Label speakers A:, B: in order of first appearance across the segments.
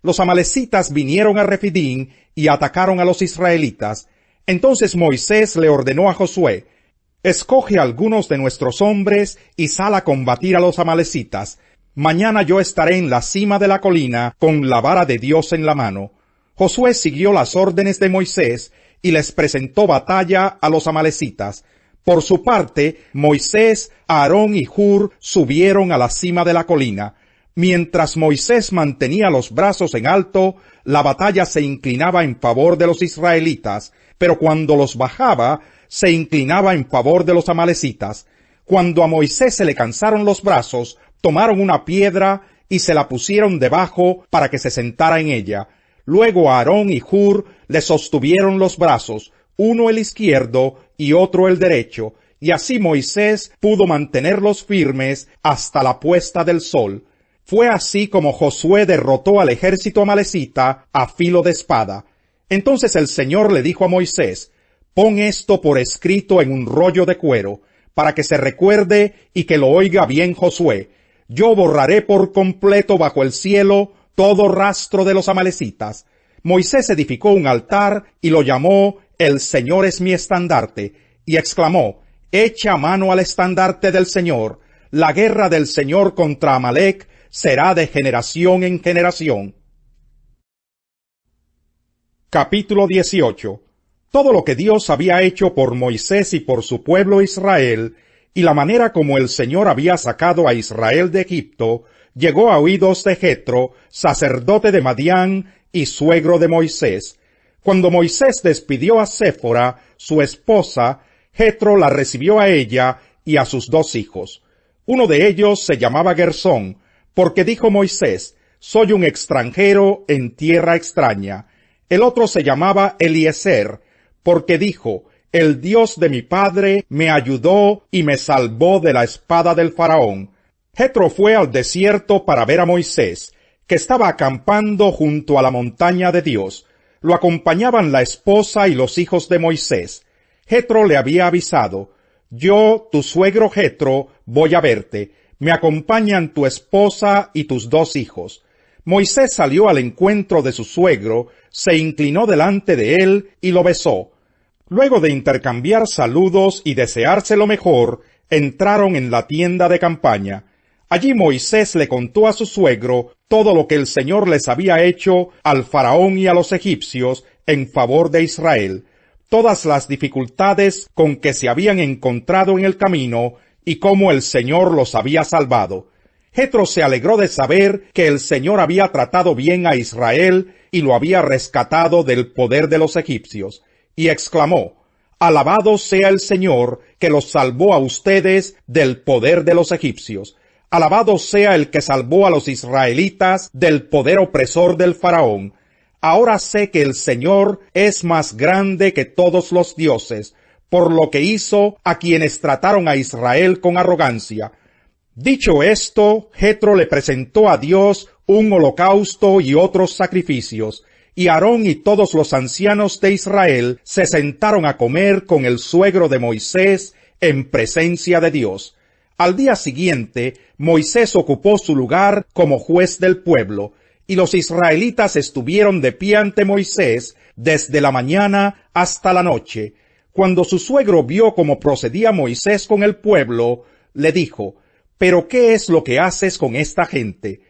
A: Los amalecitas vinieron a Refidín y atacaron a los israelitas. Entonces Moisés le ordenó a Josué: escoge algunos de nuestros hombres y sal a combatir a los amalecitas. Mañana yo estaré en la cima de la colina con la vara de Dios en la mano. Josué siguió las órdenes de Moisés y les presentó batalla a los amalecitas. Por su parte, Moisés, Aarón y Hur subieron a la cima de la colina. Mientras Moisés mantenía los brazos en alto, la batalla se inclinaba en favor de los israelitas, pero cuando los bajaba, se inclinaba en favor de los amalecitas. Cuando a Moisés se le cansaron los brazos, tomaron una piedra y se la pusieron debajo para que se sentara en ella. Luego Aarón y Hur le sostuvieron los brazos, uno el izquierdo y otro el derecho, y así Moisés pudo mantenerlos firmes hasta la puesta del sol. Fue así como Josué derrotó al ejército amalecita a filo de espada. Entonces el Señor le dijo a Moisés: pon esto por escrito en un rollo de cuero, para que se recuerde y que lo oiga bien Josué. Yo borraré por completo bajo el cielo todo rastro de los amalecitas. Moisés edificó un altar y lo llamó El Señor es mi estandarte, y exclamó: echa mano al estandarte del Señor. La guerra del Señor contra Amalec será de generación en generación. Capítulo 18. Todo lo que Dios había hecho por Moisés y por su pueblo Israel, y la manera como el Señor había sacado a Israel de Egipto, llegó a oídos de Jetro, sacerdote de Madián y suegro de Moisés. Cuando Moisés despidió a Séfora, su esposa, Jetro la recibió a ella y a sus 2 hijos. Uno de ellos se llamaba Gersón, porque dijo Moisés: soy un extranjero en tierra extraña. El otro se llamaba Eliezer, porque dijo: el Dios de mi padre me ayudó y me salvó de la espada del faraón. Jetro fue al desierto para ver a Moisés, que estaba acampando junto a la montaña de Dios. Lo acompañaban la esposa y los hijos de Moisés. Jetro le había avisado: yo, tu suegro Jetro, voy a verte. Me acompañan tu esposa y tus 2 hijos. Moisés salió al encuentro de su suegro, se inclinó delante de él y lo besó. Luego de intercambiar saludos y desearse lo mejor, entraron en la tienda de campaña. Allí Moisés le contó a su suegro todo lo que el Señor les había hecho al faraón y a los egipcios en favor de Israel, todas las dificultades con que se habían encontrado en el camino y cómo el Señor los había salvado. Jetro se alegró de saber que el Señor había tratado bien a Israel y lo había rescatado del poder de los egipcios, y exclamó: alabado sea el Señor que los salvó a ustedes del poder de los egipcios. Alabado sea el que salvó a los israelitas del poder opresor del faraón. Ahora sé que el Señor es más grande que todos los dioses, por lo que hizo a quienes trataron a Israel con arrogancia. Dicho esto, Jetro le presentó a Dios un holocausto y otros sacrificios, y Aarón y todos los ancianos de Israel se sentaron a comer con el suegro de Moisés en presencia de Dios. Al día siguiente, Moisés ocupó su lugar como juez del pueblo, y los israelitas estuvieron de pie ante Moisés desde la mañana hasta la noche. Cuando su suegro vio cómo procedía Moisés con el pueblo, le dijo: ¿pero qué es lo que haces con esta gente?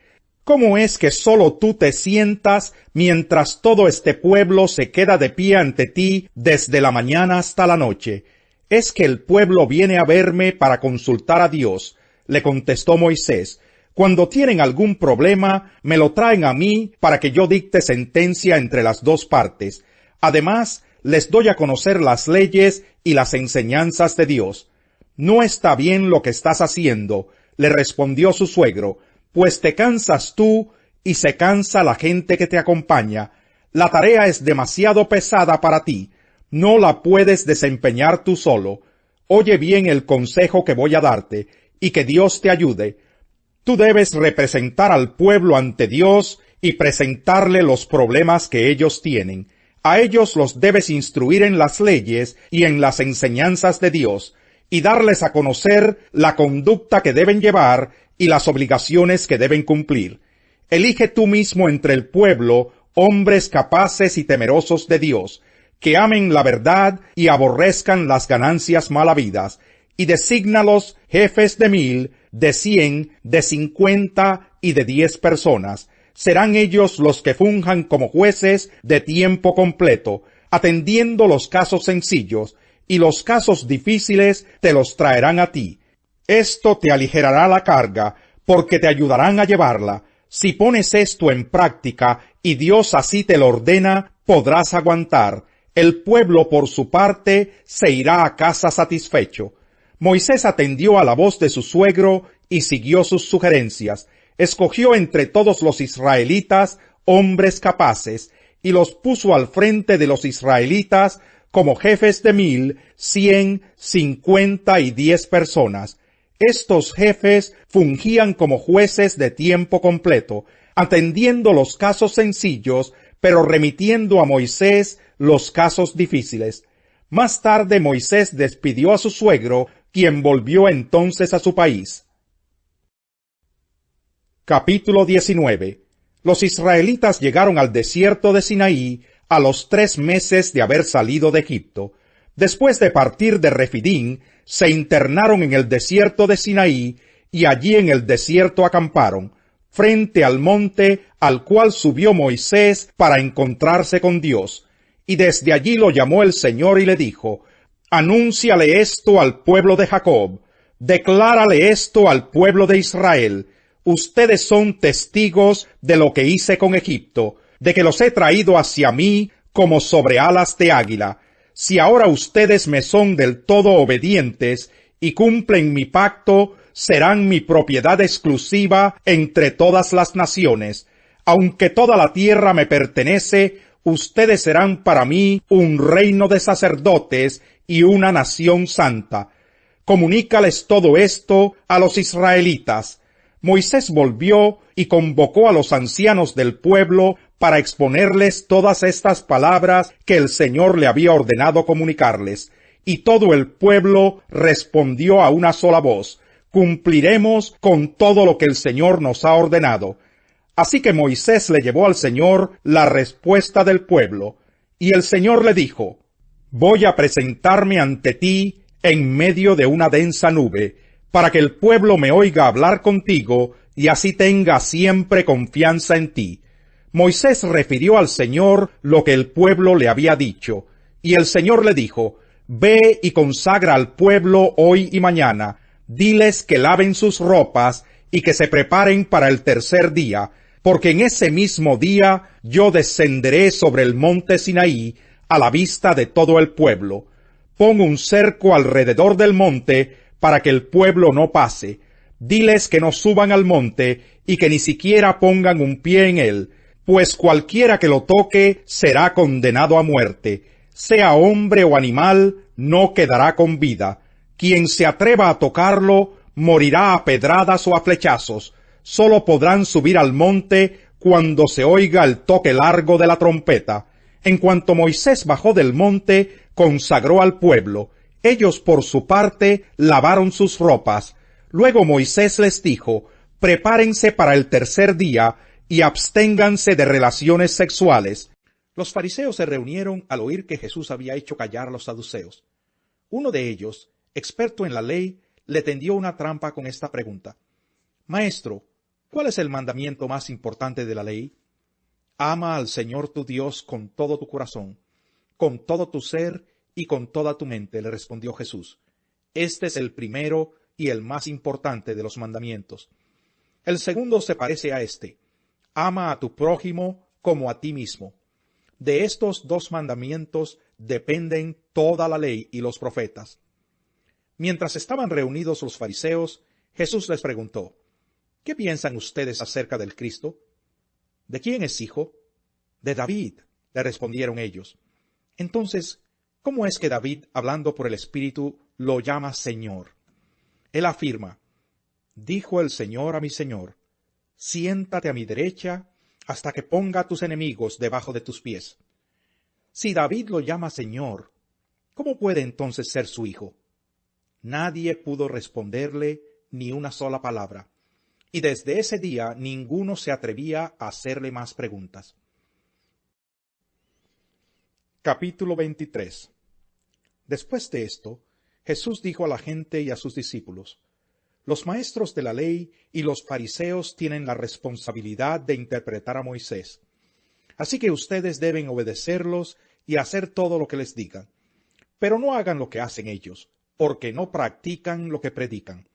A: ¿Cómo es que solo tú te sientas mientras todo este pueblo se queda de pie ante ti desde la mañana hasta la noche? Es que el pueblo viene a verme para consultar a Dios, le contestó Moisés. Cuando tienen algún problema, me lo traen a mí para que yo dicte sentencia entre las 2 partes. Además, les doy a conocer las leyes y las enseñanzas de Dios. No está bien lo que estás haciendo, le respondió su suegro, pues te cansas tú y se cansa la gente que te acompaña. La tarea es demasiado pesada para ti. No la puedes desempeñar tú solo. Oye bien el consejo que voy a darte, y que Dios te ayude. Tú debes representar al pueblo ante Dios y presentarle los problemas que ellos tienen. A ellos los debes instruir en las leyes y en las enseñanzas de Dios, y darles a conocer la conducta que deben llevar y las obligaciones que deben cumplir. Elige tú mismo entre el pueblo hombres capaces y temerosos de Dios, que amen la verdad y aborrezcan las ganancias mal habidas, y desígnalos jefes de 1,000, de 100, de 50 y de 10 personas. Serán ellos los que funjan como jueces de tiempo completo, atendiendo los casos sencillos, y los casos difíciles te los traerán a ti. Esto te aligerará la carga, porque te ayudarán a llevarla. Si pones esto en práctica, y Dios así te lo ordena, podrás aguantar. El pueblo, por su parte, se irá a casa satisfecho. Moisés atendió a la voz de su suegro y siguió sus sugerencias. Escogió entre todos los israelitas hombres capaces, y los puso al frente de los israelitas como jefes de 1,000, 100, 50 y 10 personas. Estos jefes fungían como jueces de tiempo completo, atendiendo los casos sencillos, pero remitiendo a Moisés los casos difíciles. Más tarde Moisés despidió a su suegro, quien volvió entonces a su país. Capítulo 19. Los israelitas llegaron al desierto de Sinaí a los 3 meses de haber salido de Egipto. Después de partir de Refidín, se internaron en el desierto de Sinaí, y allí en el desierto acamparon, frente al monte al cual subió Moisés para encontrarse con Dios. Y desde allí lo llamó el Señor y le dijo: Anúnciale esto al pueblo de Jacob, declárale esto al pueblo de Israel. Ustedes son testigos de lo que hice con Egipto, de que los he traído hacia mí como sobre alas de águila. Si ahora ustedes me son del todo obedientes y cumplen mi pacto, serán mi propiedad exclusiva entre todas las naciones. Aunque toda la tierra me pertenece, ustedes serán para mí un reino de sacerdotes y una nación santa. Comunícales todo esto a los israelitas. Moisés volvió y convocó a los ancianos del pueblo para exponerles todas estas palabras que el Señor le había ordenado comunicarles. Y todo el pueblo respondió a una sola voz: cumpliremos con todo lo que el Señor nos ha ordenado. Así que Moisés le llevó al Señor la respuesta del pueblo. Y el Señor le dijo: Voy a presentarme ante ti en medio de una densa nube, para que el pueblo me oiga hablar contigo y así tenga siempre confianza en ti. Moisés refirió al Señor lo que el pueblo le había dicho, y el Señor le dijo: Ve y consagra al pueblo hoy y mañana, diles que laven sus ropas y que se preparen para el tercer día, porque en ese mismo día yo descenderé sobre el monte Sinaí a la vista de todo el pueblo. Pon un cerco alrededor del monte para que el pueblo no pase. Diles que no suban al monte y que ni siquiera pongan un pie en él, pues cualquiera que lo toque será condenado a muerte. Sea hombre o animal, no quedará con vida. Quien se atreva a tocarlo morirá a pedradas o a flechazos. Solo podrán subir al monte cuando se oiga el toque largo de la trompeta. En cuanto Moisés bajó del monte, consagró al pueblo. Ellos por su parte lavaron sus ropas. Luego Moisés les dijo: Prepárense para el tercer día y absténganse de relaciones sexuales. Los fariseos se reunieron al oír que Jesús había hecho callar a los saduceos. Uno de ellos, experto en la ley, le tendió una trampa con esta pregunta: Maestro, ¿cuál es el mandamiento más importante de la ley? Ama al Señor tu Dios con todo tu corazón, con todo tu ser y con toda tu mente, le respondió Jesús. Este es el primero y el más importante de los mandamientos. El segundo se parece a este: ama a tu prójimo como a ti mismo. De estos 2 mandamientos dependen toda la ley y los profetas. Mientras estaban reunidos los fariseos, Jesús les preguntó: ¿Qué piensan ustedes acerca del Cristo? ¿De quién es hijo? De David, le respondieron ellos. Entonces, ¿cómo es que David, hablando por el Espíritu, lo llama Señor? Él afirma: Dijo el Señor a mi Señor: Siéntate a mi derecha hasta que ponga a tus enemigos debajo de tus pies. Si David lo llama Señor, ¿cómo puede entonces ser su hijo? Nadie pudo responderle ni una sola palabra. y desde ese día ninguno se atrevía a hacerle más preguntas. Capítulo 23. Después de esto, Jesús dijo a la gente y a sus discípulos: Los maestros de la ley y los fariseos tienen la responsabilidad de interpretar a Moisés. Así que ustedes deben obedecerlos y hacer todo lo que les digan. Pero no hagan lo que hacen ellos, porque no practican lo que predican.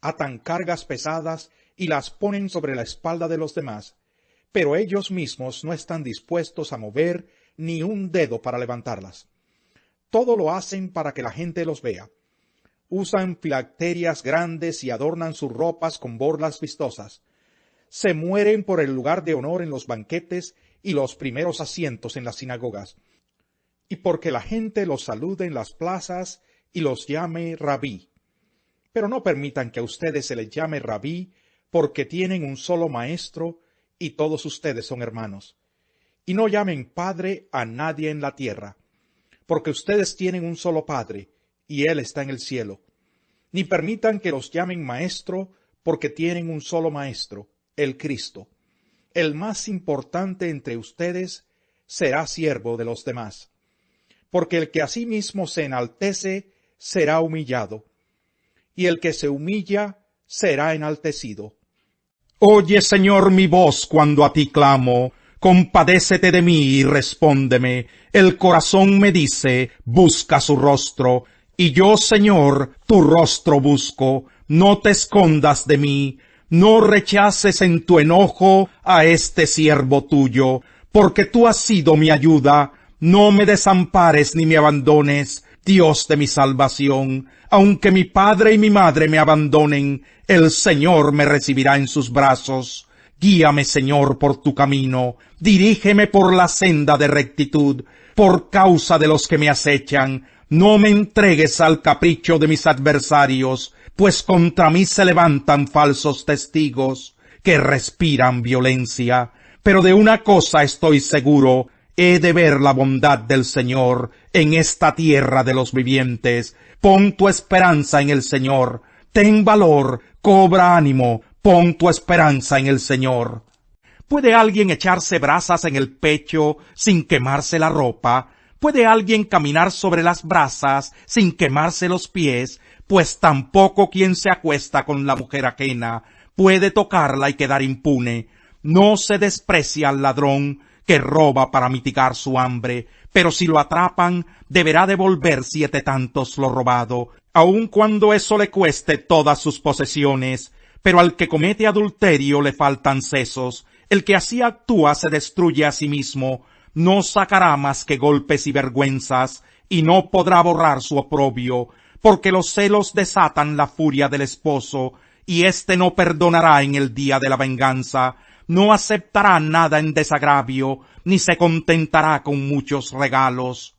A: Atan cargas pesadas y las ponen sobre la espalda de los demás, pero ellos mismos no están dispuestos a mover ni un dedo para levantarlas. Todo lo hacen para que la gente los vea. Usan filacterias grandes y adornan sus ropas con borlas vistosas. Se mueren por el lugar de honor en los banquetes y los primeros asientos en las sinagogas, y porque la gente los salude en las plazas y los llame rabí. Pero no permitan que a ustedes se les llame rabí, porque tienen un solo maestro y todos ustedes son hermanos. Y no llamen padre a nadie en la tierra, porque ustedes tienen un solo Padre, y Él está en el cielo. Ni permitan que los llamen maestro, porque tienen un solo Maestro, el Cristo. El más importante entre ustedes será siervo de los demás. Porque el que a sí mismo se enaltece será humillado, y el que se humilla será enaltecido. Oye, Señor, mi voz cuando a ti clamo. Compadécete de mí y respóndeme. El corazón me dice, busca su rostro. Y yo, Señor, tu rostro busco. No te escondas de mí. No rechaces en tu enojo a este siervo tuyo, porque tú has sido mi ayuda. No me desampares ni me abandones, Dios de mi salvación. Aunque mi padre y mi madre me abandonen, el Señor me recibirá en sus brazos. Guíame, Señor, por tu camino, dirígeme por la senda de rectitud, por causa de los que me acechan. No me entregues al capricho de mis adversarios, pues contra mí se levantan falsos testigos, que respiran violencia. Pero de una cosa estoy seguro, he de ver la bondad del Señor en esta tierra de los vivientes. Pon tu esperanza en el Señor, ten valor, cobra ánimo, pon tu esperanza en el Señor. ¿Puede alguien echarse brasas en el pecho sin quemarse la ropa? ¿Puede alguien caminar sobre las brasas sin quemarse los pies? Pues tampoco quien se acuesta con la mujer ajena puede tocarla y quedar impune. No se desprecia al ladrón que roba para mitigar su hambre, pero si lo atrapan, deberá devolver 7 tantos lo robado, aun cuando eso le cueste todas sus posesiones. Pero al que comete adulterio le faltan sesos. El que así actúa se destruye a sí mismo. No sacará más que golpes y vergüenzas, y no podrá borrar su oprobio, porque los celos desatan la furia del esposo, y éste no perdonará en el día de la venganza. No aceptará nada en desagravio, ni se contentará con muchos regalos.